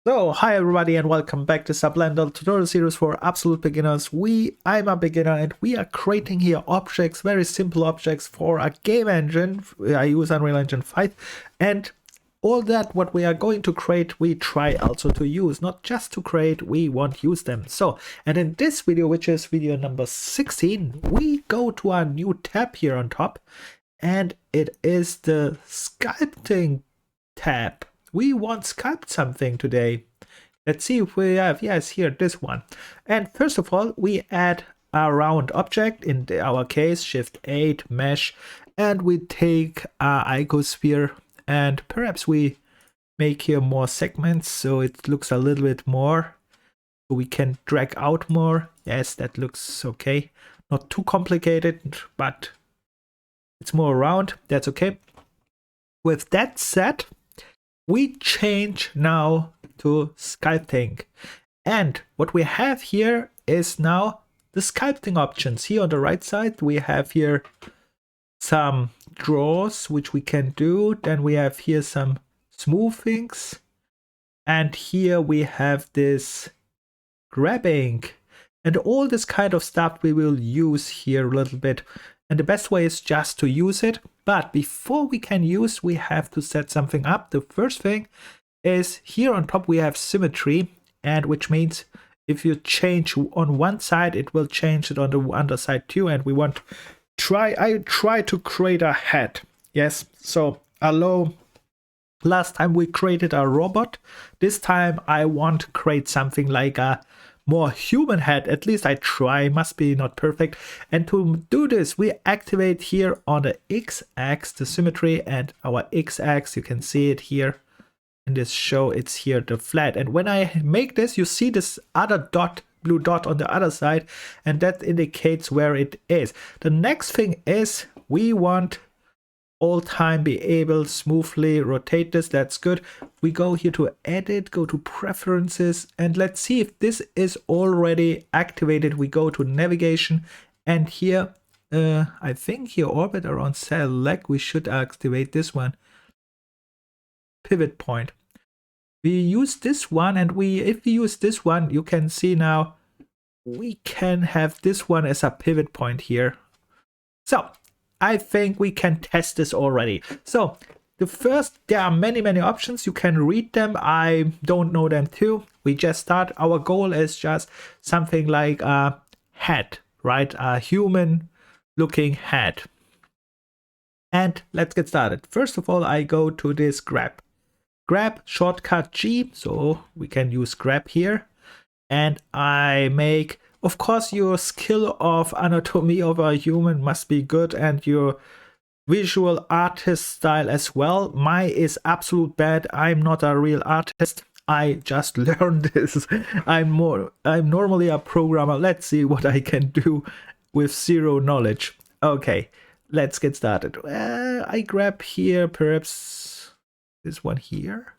So, hi everybody and welcome back to Blender tutorial series for absolute beginners. I'm a beginner and we are creating here objects, very simple objects for a game engine. I use Unreal Engine 5 and all that what we are going to create we try also to use, not just to create, we want to use them. So, and in this video, which is video number 16, we go to a new tab here on top and it is the sculpting tab. We want to sculpt something today. Let's see if we have, yes, here, this one. And first of all, we add a round object, in our case, Shift 8, Mesh, and we take our icosphere and perhaps we make here more segments so it looks a little bit more. So we can drag out more. Yes, that looks okay. Not too complicated, but it's more round. That's okay. With that said, we change now to sculpting. And what we have here is now the sculpting options. Here on the right side, we have here some draws, which we can do. Then we have here some smoothings. And here we have this grabbing. And all this kind of stuff we will use here a little bit. And the best way is just to use it. But before we can use, we have to set something up. The first thing is here on top we have symmetry, and which means if you change on one side, it will change it on the other side too. And we want I try to create a head. Yes, so last time we created a robot. This time I want to create something like a more human head. At least I try, must be not perfect. And to do this, we activate here on the x-axis the symmetry, and our x-axis, you can see it here in this show, it's here the flat. And when I make this, you see this other dot, blue dot on the other side, and that indicates where it is. The next thing is we want all time be able smoothly rotate this. That's good. We go here to edit, go to preferences, and let's see if this is already activated. We go to navigation, and here I think here orbit around select, we should activate this one, pivot point. We use this one, and if we use this one, you can see now we can have this one as a pivot point here. So I think we can test this already. So the first, there are many options. You can read them. I don't know them too. We just start. Our goal is just something like a head, right? A human looking head. And let's get started. First of all, I go to this grab shortcut G. So we can use grab here. And I make, of course, your skill of anatomy of a human must be good, and your visual artist style as well. Mine is absolute bad. I'm not a real artist. I just learned this. I'm normally a programmer. Let's see what I can do with zero knowledge. Okay, let's get started. I grab here perhaps this one here,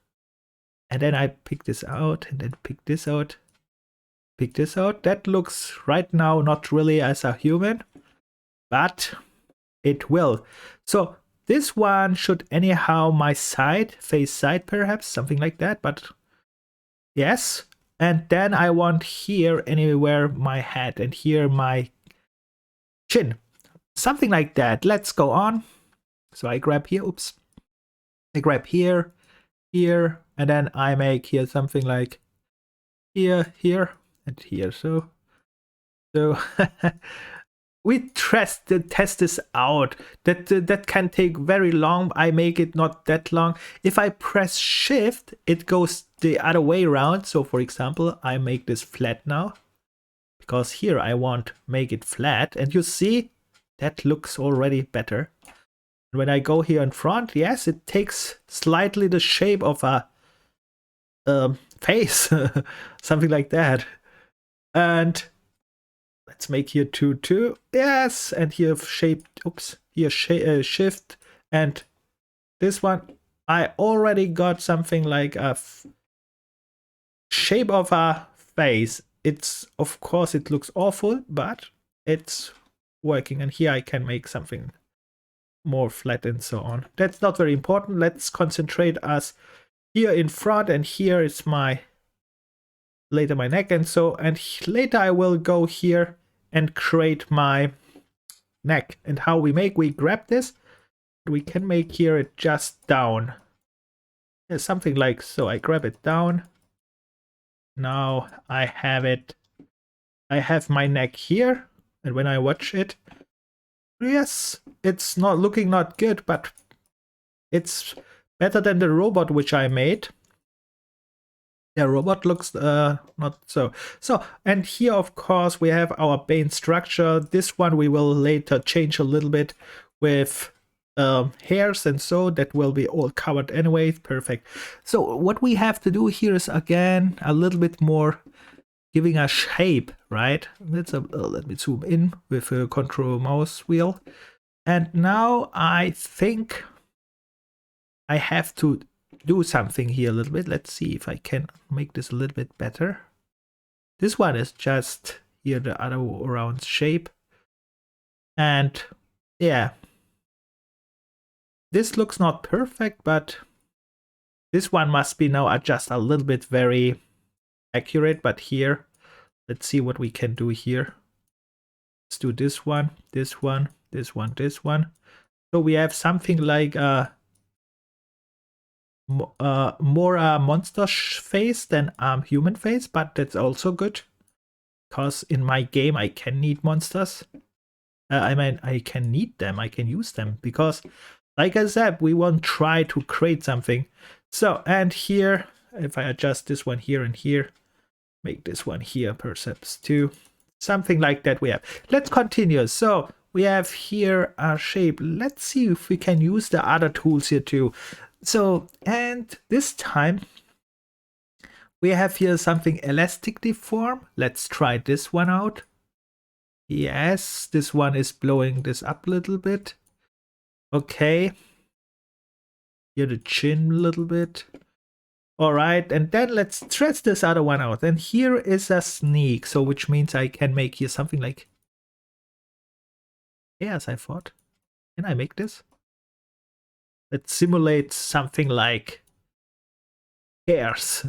and then I pick this out, and then pick this out. Pick this out. That looks right now not really as a human, but it will. So this one should anyhow my side, face side perhaps, something like that, but yes. And then I want here anywhere my head, and here my chin, something like that. Let's go on. So I grab here, oops. I grab here, here, and then I make here something like here, and here. So we test this out. That can take very long. I make it not that long. If I press shift, it goes the other way around. So for example, I make this flat now, because here I want make it flat, and you see that looks already better. And when I go here in front, yes, it takes slightly the shape of a face, something like that. And let's make here 2, yes, and here shape, oops, here shift, and this one, I already got something like a shape of a face. It's, of course, it looks awful, but it's working. And here I can make something more flat and so on. That's not very important. Let's concentrate us here in front, and here is my later my neck, and so, and later I will go here and create my neck. And how we grab this, we can make here it just down. Yeah, something like so. I grab it down. Now I have it. I have my neck here, and when I watch it, yes, it's not looking not good, but it's better than the robot which I made. Yeah, robot looks not so. So, and here of course we have our bane structure. This one we will later change a little bit with hairs, and so that will be all covered anyway. Perfect. So what we have to do here is again a little bit more giving a shape, right? Let's let me zoom in with a control mouse wheel. And now I think I have to do something here a little bit. Let's see if I can make this a little bit better. This one is just here the other around shape. And yeah, this looks not perfect, but this one must be now just a little bit very accurate. But here, let's see what we can do here. Let's do this one, this one, this one, this one. So we have something like more monster face than human face, but that's also good because in my game I can need monsters. I mean, I can need them, I can use them, because like I said, we won't try to create something. So, and here, if I adjust this one here and here, make this one here perhaps too, something like that we have. Let's continue. So we have here a shape. Let's see if we can use the other tools here too. So, and this time we have here something elastic deform. Let's try this one out. Yes, this one is blowing this up a little bit. Okay. Here the chin a little bit. All right, and then let's stretch this other one out. And here is a sneak, so which means I can make here something like, yes, I thought. Can I make this? Let's simulate something like hairs.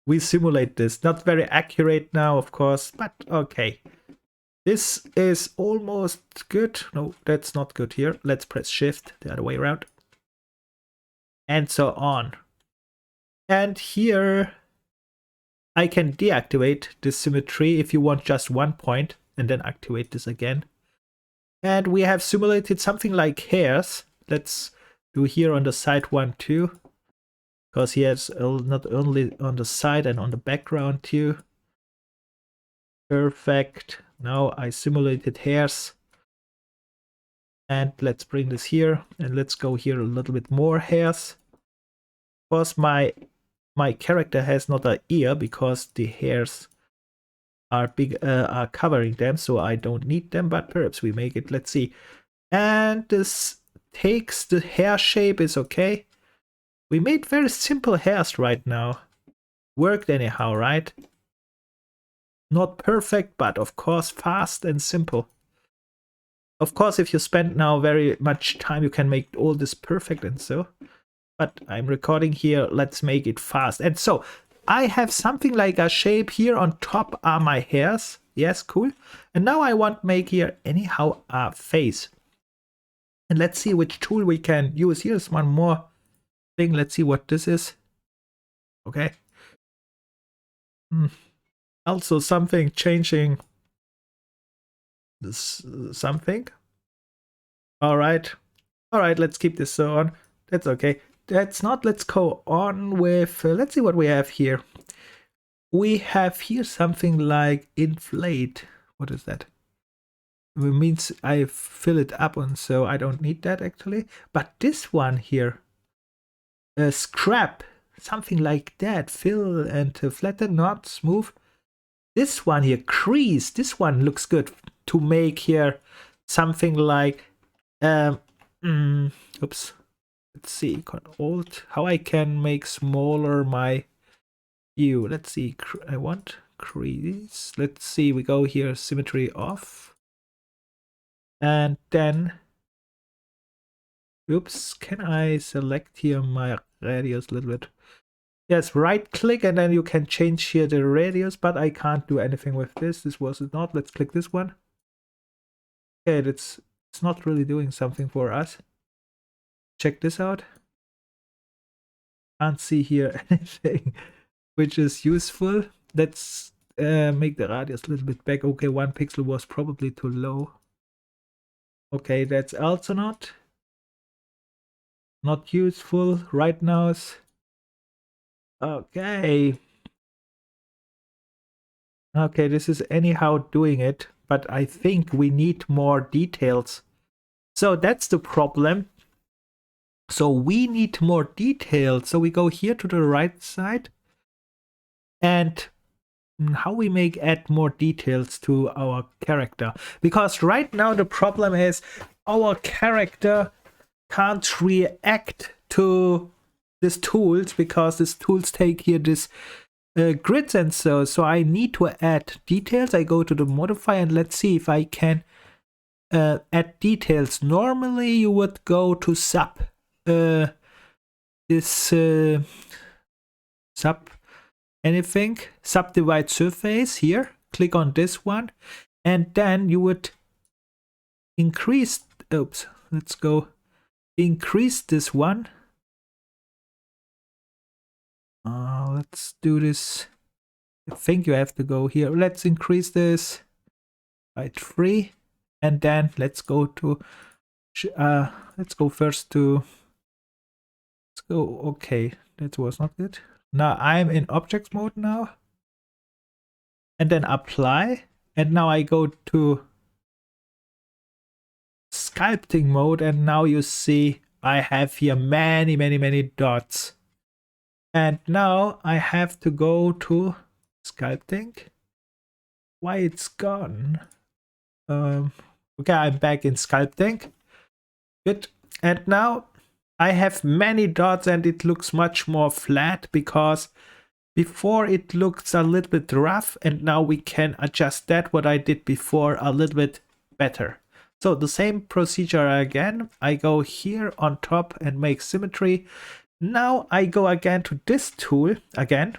We simulate this. Not very accurate now, of course, but okay. This is almost good. No, that's not good here. Let's press shift the other way around. And so on. And here I can deactivate this symmetry if you want just one point, and then activate this again. And we have simulated something like hairs. Let's do here on the side one too, because he has not only on the side and on the background too. Perfect. Now I simulated hairs. And let's bring this here, and let's go here a little bit more hairs. Of course, my character has not an ear because the hairs are big, are covering them, so I don't need them, but perhaps we make it. Let's see. And this takes the hair shape is okay. We made very simple hairs right now. Worked anyhow, right? Not perfect, but of course fast and simple. Of course, if you spend now very much time, you can make all this perfect and so. But I'm recording here, let's make it fast. And so I have something like a shape here. On top are my hairs. Yes, cool. And now I want to make here anyhow a face. And let's see which tool we can use. Here's one more thing. Let's see what this is. Okay. Also something changing this something. All right, let's keep this so on. That's okay. That's not. Let's go on with let's see what we have here. We have here something like inflate. What is that? It means I fill it up, and so I don't need that actually. But this one here, scrap, something like that. Fill and flatten, not smooth. This one here, crease. This one looks good to make here something like oops. Let's see, Alt, how I can make smaller my view. Let's see, I want crease. Let's see, we go here, symmetry off. And then, oops, can I select here my radius a little bit? Yes, right click and then you can change here the radius, but I can't do anything with this. This was it not. Let's click this one. Okay, it's not really doing something for us. Check this out. Can't see here anything which is useful. Let's make the radius a little bit back. Okay, 1 pixel was probably too low. Okay, that's also not useful right now. Okay. Okay, this is anyhow doing it, but I think we need more details. So that's the problem. So we need more details. So we go here to the right side. And how we add more details to our character. Because right now the problem is our character can't react to these tools because these tools take here this grids and so I need to add details. I go to the modifier and let's see if I can add details. Normally you would go to sub anything, subdivide surface here, click on this one, and then you would increase, oops, let's go increase this one. Let's do this. I think you have to go here. Let's increase this by 3, and then let's go to let's go first to, let's go, okay, that was not good. Now I'm in objects mode now, and then apply, and now I go to sculpting mode, and now you see I have here many dots. And now I have to go to sculpting. Why it's gone? Okay, I'm back in sculpting. Good. And now I have many dots and it looks much more flat because before it looks a little bit rough, and now we can adjust that what I did before a little bit better. So the same procedure again. I go here on top and make symmetry. Now I go again to this tool again,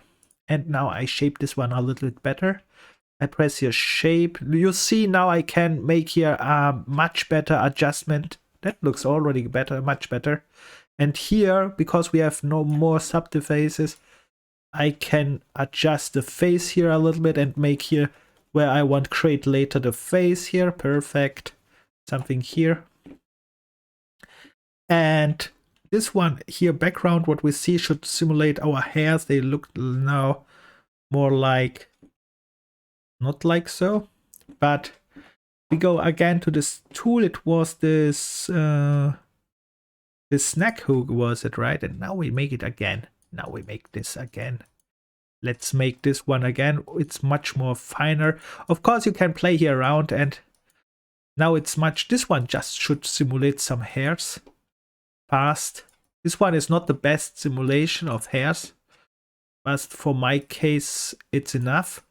and now I shape this one a little bit better. I press here shape. You see now I can make here a much better adjustment. That looks already better, much better. And here, because we have no more subfaces, I can adjust the face here a little bit and make here where I want create later the face here. Perfect. Something here. And this one here, background, what we see should simulate our hairs. They look now more like, not like so, but we go again to this tool. It was this snack hook, was it, right? And now we make it again. Now we make this again. Let's make this one again. It's much more finer. Of course, you can play here around, and now it's much, this one just should simulate some hairs fast. This one is not the best simulation of hairs, but for my case, it's enough.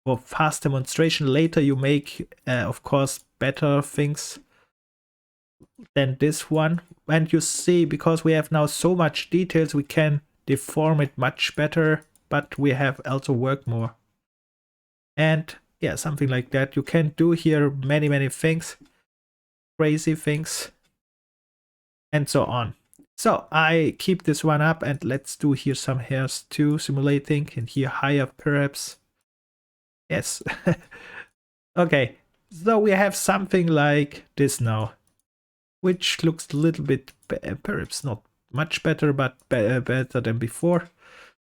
For fast demonstration, later you make, of course, better things than this one. And you see, because we have now so much details, we can deform it much better, but we have also work more. And yeah, something like that. You can do here many things, crazy things, and so on. So I keep this one up, and let's do here some hairs too, simulating, and here higher perhaps. Yes. Okay, so we have something like this now, which looks a little bit, perhaps not much better, but better than before.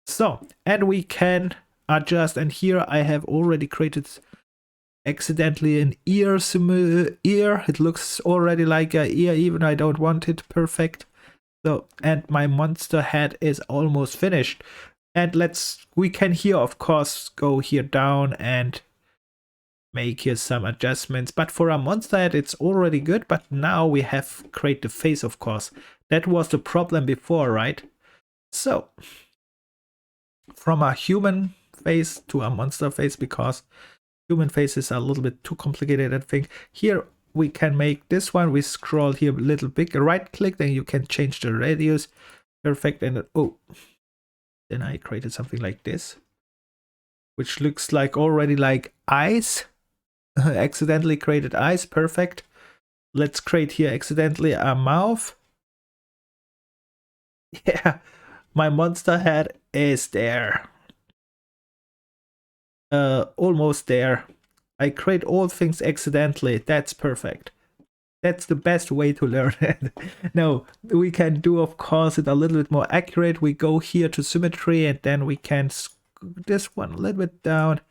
So, and we can adjust, and here I have already created accidentally an ear. It looks already like an ear, even I don't want it. Perfect. So, and my monster head is almost finished. And we can here, of course, go here down and make here some adjustments. But for a monster head, it's already good. But now we have create the face, of course. That was the problem before, right? So, from a human face to a monster face, because human faces are a little bit too complicated, I think. Here we can make this one. We scroll here a little bit, right click, then you can change the radius. Perfect. And oh, Then I created something like this, which looks like already like eyes. Accidentally created eyes. Perfect. Let's create here accidentally a mouth. Yeah, my monster head is there. Almost there. I create all things accidentally. That's perfect. That's the best way to learn it. No, we can do, of course, it a little bit more accurate. We go here to symmetry, and then we can this one a little bit down,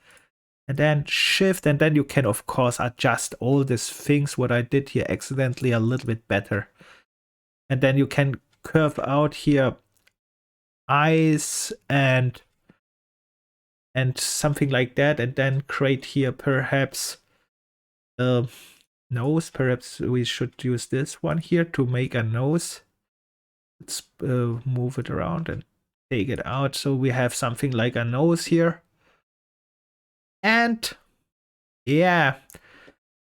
and then shift, and then you can, of course, adjust all these things what I did here accidentally a little bit better. And then you can curve out here eyes and something like that, and then create here perhaps nose. Perhaps we should use this one here to make a nose. Let's move it around and take it out so we have something like a nose here. And yeah,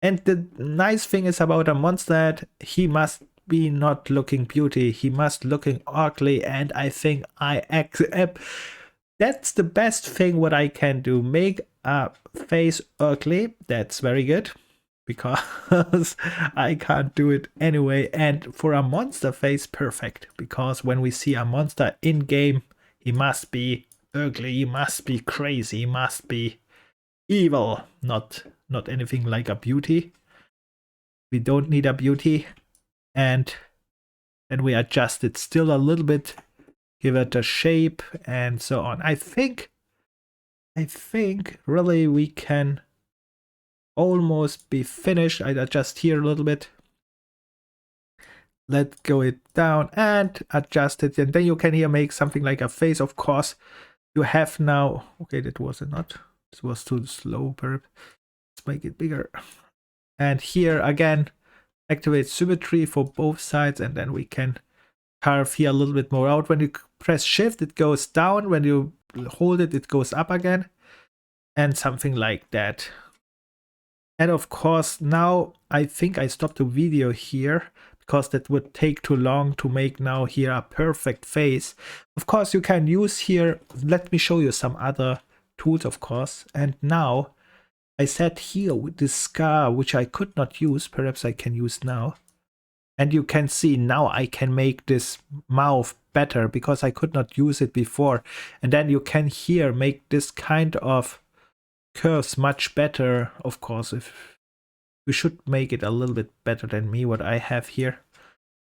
and the nice thing is about a monster head, he must be not looking beauty, he must looking ugly, and I think that's the best thing what I can do. Make a face ugly. That's very good, because I can't do it anyway. And for a monster face, perfect, because when we see a monster in game, he must be ugly, he must be crazy, he must be evil, not anything like a beauty. We don't need a beauty. And we adjust it still a little bit, give it a shape and so on. I think really we can almost be finished. I adjust here a little bit. Let go it down and adjust it, and then you can here make something like a face. Of course, you have now. Okay, that was not. This was too slow. Perhaps let's make it bigger. And here again, activate symmetry for both sides, and then we can carve here a little bit more out. When you press shift, it goes down. When you hold it, it goes up again, and something like that. And of course, now I think I stopped the video here, because that would take too long to make now here a perfect face. Of course, you can use here, let me show you some other tools, of course. And now I said here with this scar, which I could not use, perhaps I can use now. And you can see now I can make this mouth better, because I could not use it before. And then you can here make this kind of curves much better. Of course, if we should make it a little bit better than me, what I have here.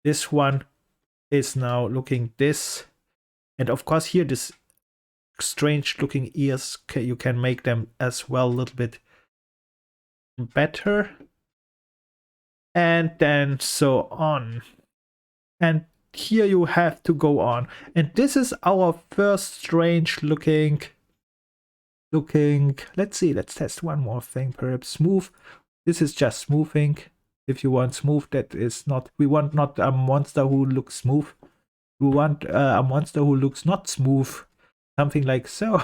This one is now looking this. And of course here this strange looking ears, you can make them as well a little bit better. And then so on. And here you have to go on. And this is our first strange looking, let's see, let's test one more thing, perhaps smooth. This is just smoothing. If you want smooth, that is not, we want not a monster who looks smooth. We want a monster who looks not smooth. Something like so.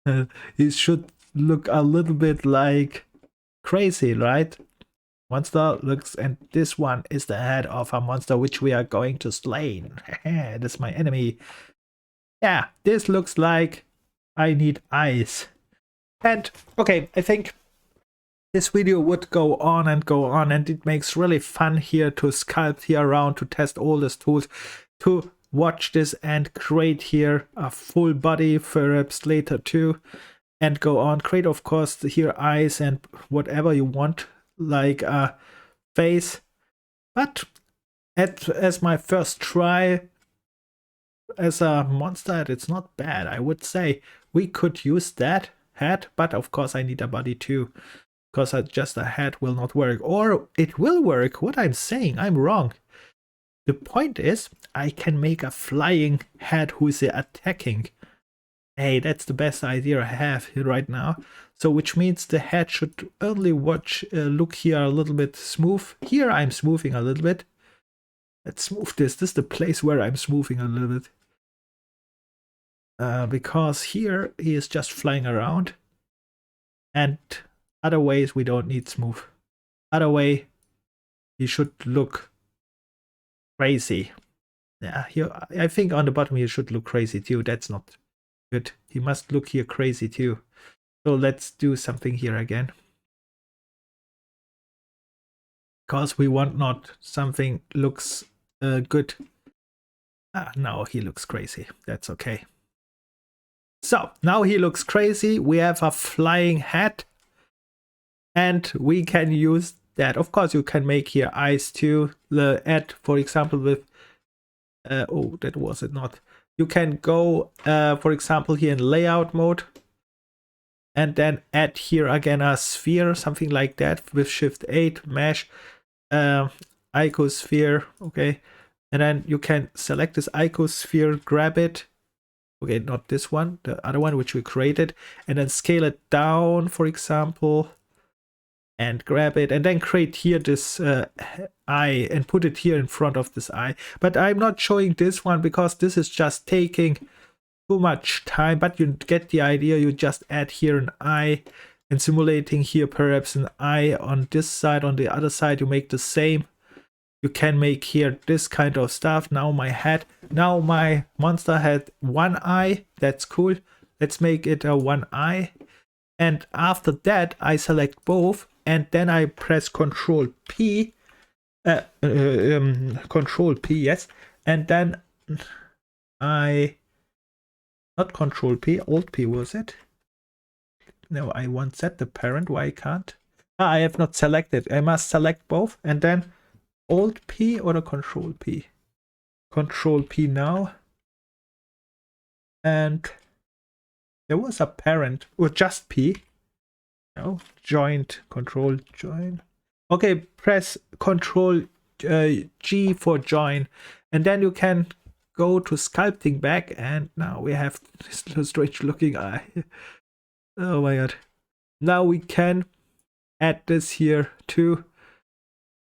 It should look a little bit like crazy, right? Monster looks, and this one is the head of a monster which we are going to slay. This is my enemy. Yeah, this looks like I need eyes. And okay, I think this video would go on, and it makes really fun here to sculpt here around, to test all these tools, to watch this and create here a full body perhaps later too, and go on. Create, of course, here eyes and whatever you want, like a face. But as my first try as a monster, it's not bad. I would say we could use that head, but of course I need a body too, because just a head will not work. Or it will work. What I'm saying, I'm wrong. The point is, I can make a flying head who is attacking. Hey, that's the best idea I have here right now. So which means the head should only look here a little bit smooth. Here I'm smoothing a little bit. Let's smooth this. This is the place where I'm smoothing a little bit. Because here he is just flying around. And other ways we don't need smooth. Other way he should look crazy. Yeah, here I think on the bottom he should look crazy too. That's not good. He must look here crazy too. So let's do something here again. Because we want not something looks good. No, he looks crazy. That's okay. So now he looks crazy. We have a flying hat. And we can use that. Of course, you can make here eyes too. The add, for example, with oh, that was it not. You can go, for example, here in layout mode, and then add here again a sphere, something like that, with Shift 8, mesh, icosphere, okay, and then you can select this icosphere, grab it. Okay, not this one, the other one which we created, and then scale it down, for example. And grab it and then create here this eye and put it here in front of this eye. But I'm not showing this one because this is just taking too much time, but you get the idea. You just add here an eye and simulating here perhaps an eye on this side. On the other side you make the same. You can make here this kind of stuff. Now my head, now my monster had one eye. That's cool. Let's make it a one eye. And after that I select both. And then I press Control P, Control P, yes. And then not Control P, Alt P was it? No, I want set the parent. Why I can't? I have not selected. I must select both and then Alt P or the Control P. Control P now. And there was a parent or just P. No, joint, control, join. Okay, press control G for join. And then you can go to sculpting back. And now we have this little strange looking eye. Oh my god. Now we can add this here too.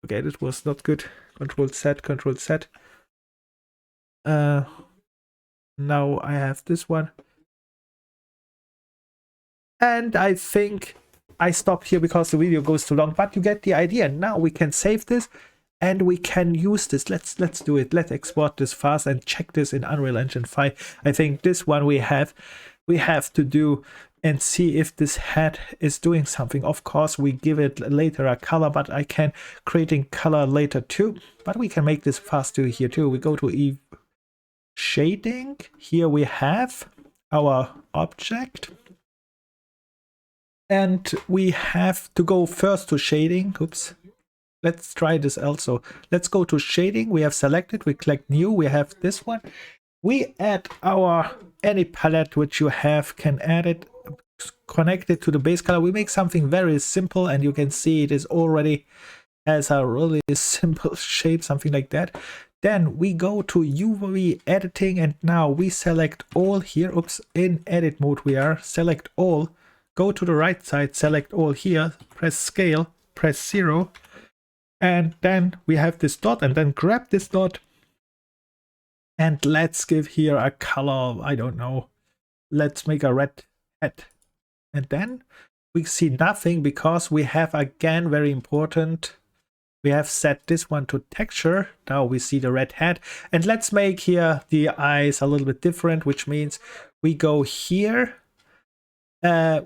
Okay, this was not good. Control Z, Control Z. Now I have this one. And I think I stopped here because the video goes too long, but you get the idea. Now we can save this and we can use this. Let's do it. Let's export this fast and check this in Unreal Engine 5. I think this one we have to do and see if this head is doing something. Of course, we give it later a color, but I can creating color later too. But we can make this fast too here too. We go to shading. Here we have our object. And we have to go first to shading. Oops. Let's try this also. Let's go to shading. We have selected. We click new. We have this one. We add our any palette which you have, can add it, connect it to the base color. We make something very simple and you can see it is already has a really simple shape, something like that. Then we go to UV editing and now we select all here. Oops, in edit mode we are. Select all. Go to the right side, select all here, press scale, press 0, and then we have this dot, and then grab this dot, and let's give here a color, I don't know, let's make a red head. And then we see nothing because we have, again, very important, we have set this one to texture. Now we see the red head, and let's make here the eyes a little bit different, which means we go here.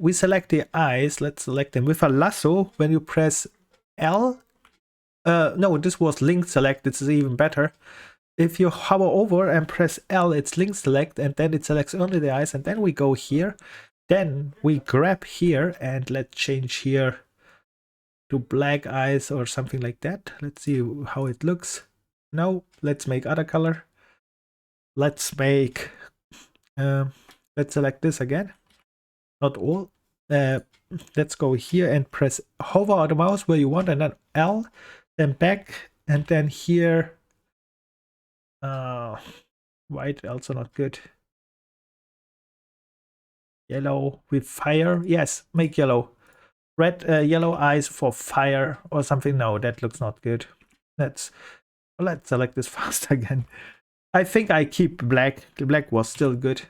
We select the eyes. Let's select them with a lasso. When you press L, no, this was link select. This is even better. If you hover over and press L, it's link select, and then it selects only the eyes. And then we go here. Then we grab here, and let's change here to black eyes or something like that. Let's see how it looks. No, let's make other color. Let's make. Let's select this again. Not all. Let's go here and press hover on the mouse where you want, and then L, then back, and then here. White also not good. Yellow with fire. Yes, make yellow. Red, yellow eyes for fire or something. No, that looks not good. Let's select this fast again. I think I keep black. The black was still good.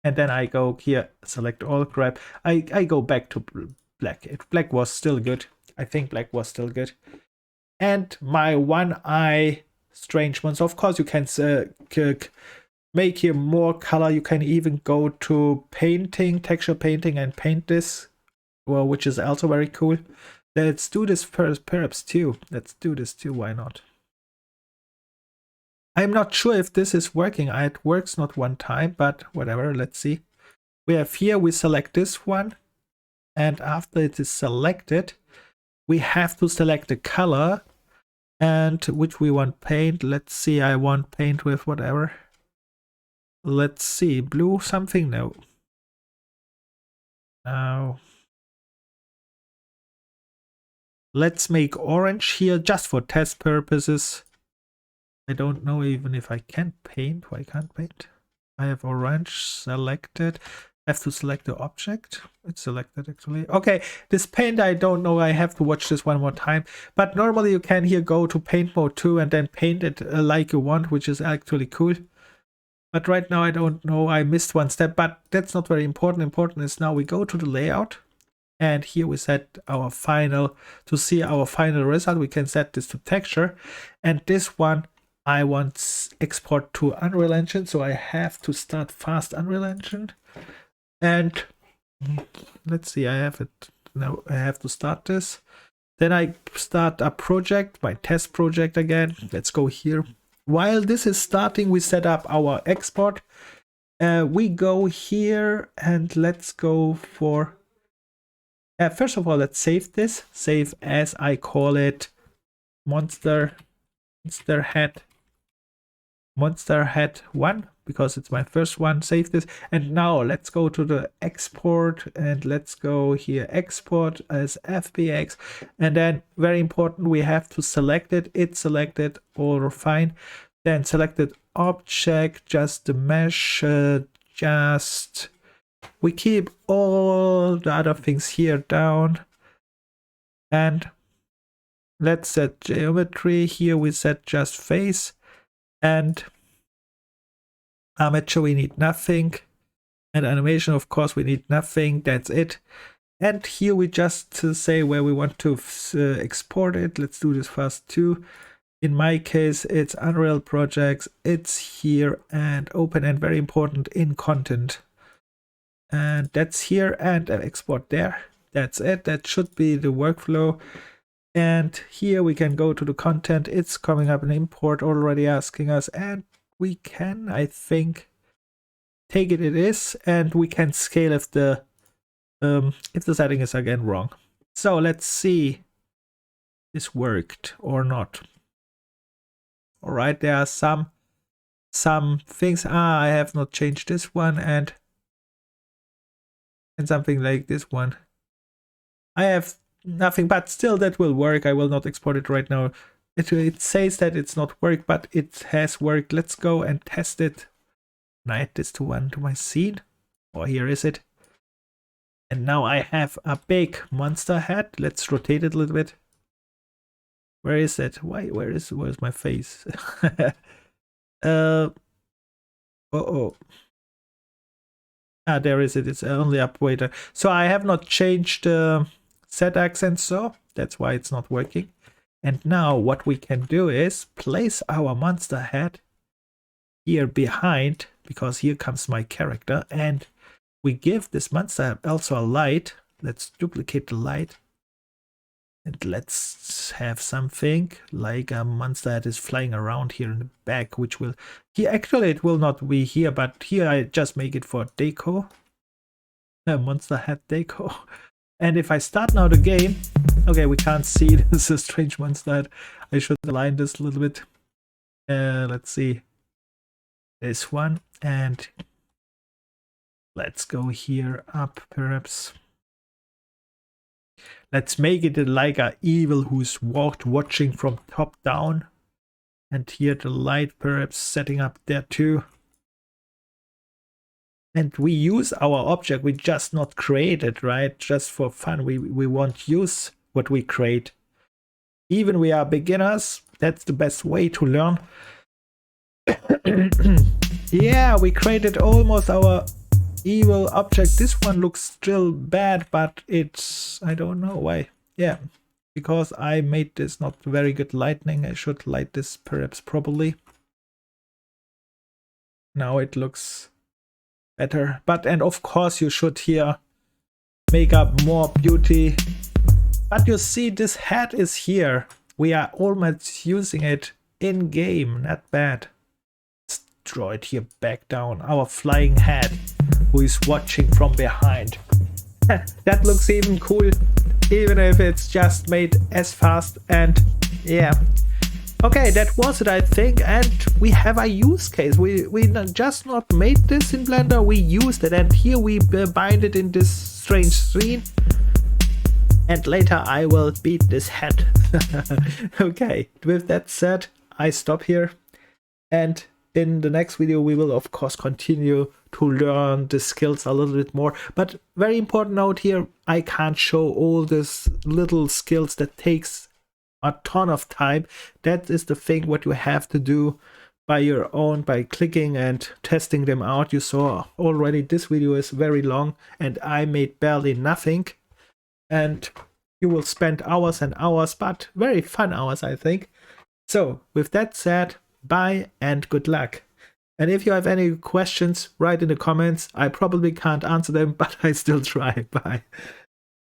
And then I go here, select all, grab. I go back to black. Black was still good. I think black was still good. And my one eye strange ones. Of course, you can make here more color. You can even go to painting, texture painting, and paint this, well, which is also very cool. Let's do this perhaps too. Let's do this too. Why not? I'm not sure if this is working. It works not one time, but whatever. Let's see. We have here, we select this one. And after it is selected, we have to select the color and which we want paint. Let's see. I want paint with whatever. Let's see. Blue something? No. Now. Let's make orange here just for test purposes. I don't know even if I can paint. Why can't I paint? I have orange selected. I have to select the object. It's selected actually. Okay, this paint, I don't know. I have to watch this one more time. But normally you can here go to paint mode 2 and then paint it like you want, which is actually cool. But right now I don't know. I missed one step, but that's not very important. Important is now we go to the layout. And here we set our final, to see our final result, we can set this to texture. And this one, I want export to Unreal Engine. So I have to start fast Unreal Engine. And let's see, I have it. Now I have to start this. Then I start a project, my test project again. Let's go here. While this is starting, we set up our export. We go here and let's go for... first of all, let's save this. Save as, I call it Monster Head 1, because it's my first one. Save this. And now let's go to the export and let's go here, export as FBX. And then very important, we have to select it. It's selected, all fine. Then selected object, just the mesh, just... We keep all the other things here down. And let's set geometry. Here we set just face. And armature we need nothing. And animation, of course, we need nothing. That's it. And here we just say where we want to export it. Let's do this first too. In my case, it's Unreal Projects. It's here and open, and very important, in content. And that's here and export there. That's it. That should be the workflow. And here we can go to the content. It's coming up an import already asking us, and we can, I think, take it. It is, and we can scale if the setting is again wrong. So let's see if this worked or not. All right, there are some things. I have not changed this one and something like this one. I have nothing, but still that will work. I will not export it right now. It says that it's not worked, but it has worked. Let's go and test it. Add this to my scene. Oh, here is it. And now I have a big monster head. Let's rotate it a little bit. Where is it? Where's my face? Uh-oh. Ah, there is it. It's only up waiter. So I have not changed the set accent, so that's why it's not working. And now what we can do is place our monster head here behind, because here comes my character, and we give this monster head also a light. Let's duplicate the light. And let's have something like a monster that is flying around here in the back, which will... Here, actually, it will not be here, but here I just make it for deco. Monster head deco. And if I start now the game... Okay, we can't see. This is a strange monster head. I should align this a little bit. Let's see. This one. And let's go here up, perhaps. Let's make it like a evil who's watching from top down. And here the light perhaps setting up there too. And we use our object, we just not create it, right? Just for fun, we won't use what we create. Even we are beginners, that's the best way to learn. Yeah, we created almost our evil object. This one looks still bad, but it's, I don't know why. Yeah, because I made this not very good lighting. I should light this perhaps properly. Now it looks better. But, and of course you should here make up more beauty. But you see, this head is here. We are almost using it in game. Not bad. Let's draw it here back down. Our flying head who is watching from behind. That looks even cool, even if it's just made as fast. And yeah. Okay, that was it, I think, and we have a use case. We just not made this in Blender, we used it, and here we bind it in this strange screen. And later I will beat this head. Okay, with that said, I stop here. And in the next video we will of course continue to learn the skills a little bit more. But very important note here, I can't show all these little skills that takes a ton of time. That is the thing what you have to do by your own, by clicking and testing them out. You saw already this video is very long and I made barely nothing, and you will spend hours and hours, but very fun hours, I think. So with that said, bye and good luck. And if you have any questions, write in the comments. I probably can't answer them, but I still try. Bye.